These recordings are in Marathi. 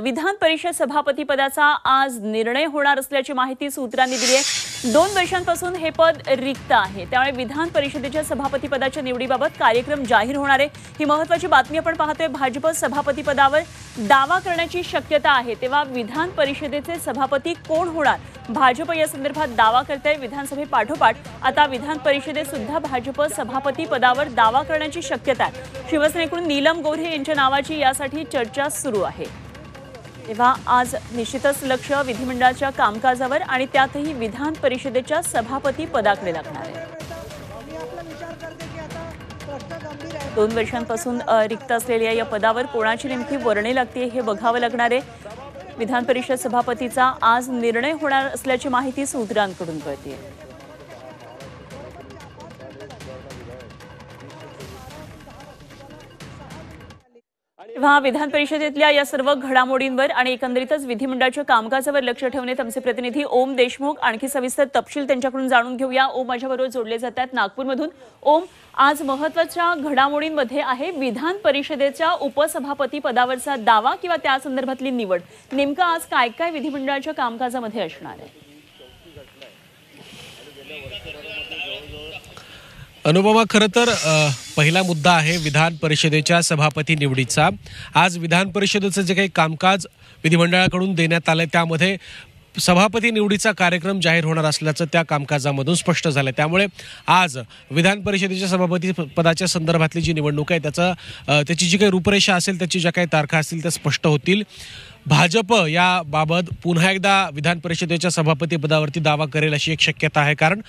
विधान परिषद सभापती पदाचा आज निर्णय होणार असल्याची माहिती सूत्रांनी दिली आहे। 2 वर्षांपासून हे पद रिक्त आहे, त्यामुळे विधान परिषदेच्या सभापती पदाच्या निवडीबाबत कार्यक्रम जाहीर होणार आहे। ही महत्त्वाची बातमी आपण पाहतोय। भाजप सभापती पदावर दावा करण्याची शक्यता आहे, तेव्हा विधान परिषदेचे सभापती कोण होणार, भाजप या संदर्भात दावा करते। विधानसभेपाठोपाठ आता विधान परिषदेत सुद्धा भाजप सभापती पदावर दावा करण्याची शक्यता आहे। शिवसेनेकडून नीलम गोऱ्हे यांच्या नावाची यासाठी चर्चा सुरू आहे। तेव्हा आज निश्चितच लक्ष विधिमंडळाच्या कामकाजावर आणि त्यातही विधान परिषदेच्या सभापती पदाकडे लागणार आहे। 2 वर्षांपासून रिक्त असलेल्या या पदावर कोणाची नेमकी वर्णी लागते हे बघावं लागणार आहे। विधान परिषद सभापतीचा आज निर्णय होणार असल्याची माहिती सूत्रांकडून कळते। तेव्हा विधान परिषदेतल्या या सर्व घडामोडींवर आणि एकंदरीतच विधिमंडळाच्या कामकाजावर लक्ष ठेवण्यात आमचे प्रतिनिधी ओम देशमुख आणखी सविस्तर तपशील त्यांच्याकडून जाणून घेऊया। ओम माझ्याबरोबर जोडले जात आहेत नागपूरमधून। ओम, आज महत्त्वाच्या घडामोडींमध्ये आहे विधान परिषदेच्या उपसभापती पदावरचा दावा किंवा त्या संदर्भातली निवड। नेमकं आज काय काय विधिमंडळाच्या कामकाजामध्ये असणार आहे? अनुपमा, खरं तर पहिला मुद्दा आहे विधान परिषदेच्या सभापती निवडीचा। आज विधान परिषदेचं जे काही कामकाज विधिमंडळाकडून देण्यात आलं त्यामध्ये सभापती निवडीचा कार्यक्रम जाहीर होणार असल्याचं त्या कामकाजामधून स्पष्ट झालं। त्यामुळे आज विधान परिषदेच्या सभापती पदाच्या संदर्भातली जी निवडणूक आहे त्याची जी काही रूपरेषा असेल, त्याची ज्या काही तारखा असतील त्या स्पष्ट होतील। भाजप याबाबत पुन्हा एकदा विधान परिषदेच्या सभापती पदावरती दावा करेल अशी एक शक्यता आहे, कारण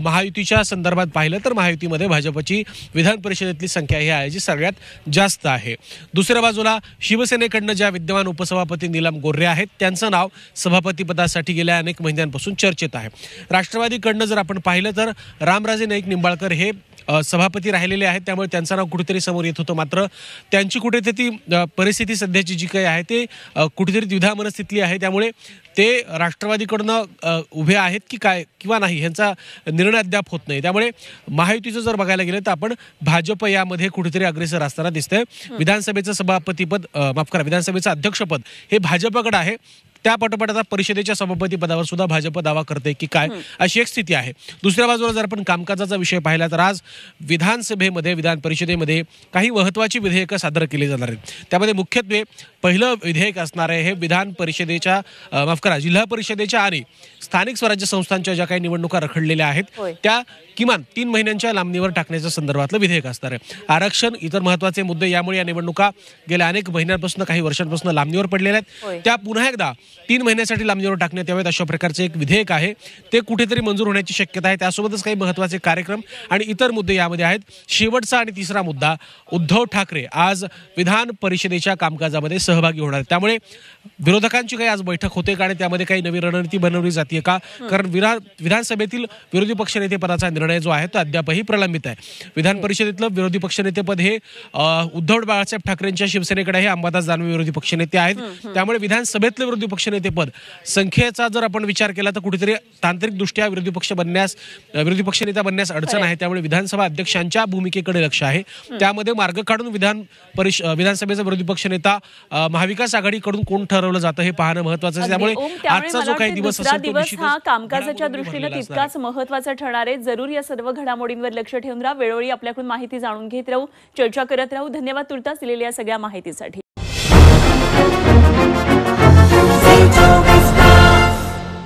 महायुतीच्या संदर्भात पाहिलं तर महायुतीमध्ये भाजपची विधान परिषदेतली संख्या ही आहे जी सगळ्यात जास्त आहे। दुसऱ्या बाजूला शिवसेनेकडनं ज्या विद्यमान उपसभापती नीलम गोऱ्हे आहेत त्यांचं नाव सभापती पदासाठी गेल्या अनेक महिन्यांपासून चर्चेत आहे। राष्ट्रवादीकडनं जर आपण पाहिलं तर रामराजे नाईक निंबाळकर हे सभापती राहिलेले आहेत, त्यामुळे त्यांचं नाव कुठेतरी समोर येत होतं। मात्र त्यांची कुठेतरी परिस्थिती सध्याची जी काही आहे ते कुठेतरी द्विधा मनस्थिती आहे, त्यामुळे ते राष्ट्रवादीकडनं उभे आहेत की काय किंवा नाही यांचा निर्णय अद्याप होत नाही। त्यामुळे महायुतीचं जर बघायला गेलं तर आपण भाजप यामध्ये कुठेतरी अग्रेसर असताना दिसतंय। विधानसभेचं सभापतीपद विधानसभेचं अध्यक्षपद हे भाजपकडे आहे, त्या पाठोपाठ आता परिषदेच्या सभापती पदावर सुद्धा भाजप दावा करते की काय अशी एक स्थिती आहे। दुसऱ्या बाजूला जर आपण कामकाजाचा विषय पाहिला तर आज विधान परिषदेमध्ये काही महत्त्वाची विधेयकं सादर केली जाणार आहेत। त्यामध्ये मुख्यत्वे पहिलं विधेयक असणार आहे हे विधान परिषदेच्या जिल्हा परिषदेच्या आणि स्थानिक स्वराज्य संस्थांच्या ज्या काही निवडणुका रखडलेल्या आहेत त्या किमान 3 महिन्यांच्या लांबणीवर टाकण्याच्या संदर्भातलं विधेयक असणार आहे। आरक्षण, इतर महत्त्वाचे मुद्दे यामुळे या निवडणुका गेल्या अनेक महिन्यांपासून काही वर्षांपासून लांबणीवर पडलेल्या आहेत, त्या पुन्हा एकदा 3 महिन्यासाठी लांबणीवर टाकण्यात यावेत अशा प्रकारचे एक विधेयक आहे, ते कुठेतरी मंजूर होण्याची शक्यता आहे। त्यासोबतच काही महत्त्वाचे कार्यक्रम आणि इतर मुद्दे यामध्ये आहेत। शेवटचा आणि तिसरा मुद्दा, उद्धव ठाकरे आज विधान परिषदेच्या कामकाजामध्ये सहभागी होणार आहेत, त्यामुळे विरोधकांची काही आज बैठक होते का आणि त्यामध्ये काही नवी रणनीती बनवली जाते का, कारण विधानसभेतील विरोधी पक्षनेते पदाचा निर्णय जो आहे तो अद्यापही प्रलंबित आहे। विधान परिषदेतलं विरोधी पक्षनेतेपद हे उद्धव बाळासाहेब ठाकरेंच्या शिवसेनेकडे आहे, अंबादास दानवे विरोधी पक्षनेते आहेत, त्यामुळे विधानसभेतलं विरोधी पक्षनेतेपद संख्येचा जर आपण विचार केला तर कुठेतरी तांत्रिकदृष्ट्या विरोधी पक्षनेता बनण्यास अडचण आहे। त्यामुळे विधानसभा अध्यक्षांच्या भूमिकेकडे लक्ष आहे, त्यामध्ये मार्ग काढून विधानसभेचा विरोधी पक्षनेता महाविकास आघाडीकडून कोण ठरवलं जातं हे पाहणं महत्त्वाचं आहे। त्यामुळे आजचा जो काही दिवस असेल हा कामकाजाच्या दृष्टीने तितकाच महत्त्वाचा ठरणार आहे। जरूर या सर्व घडामोडींवर लक्ष ठेवून राहा, वेळोवेळी आपल्याकडून माहिती जाणून घेत राहू, चर्चा करत राहू। धन्यवाद तुर्तास दिलेल्या सगळ्या माहितीसाठी।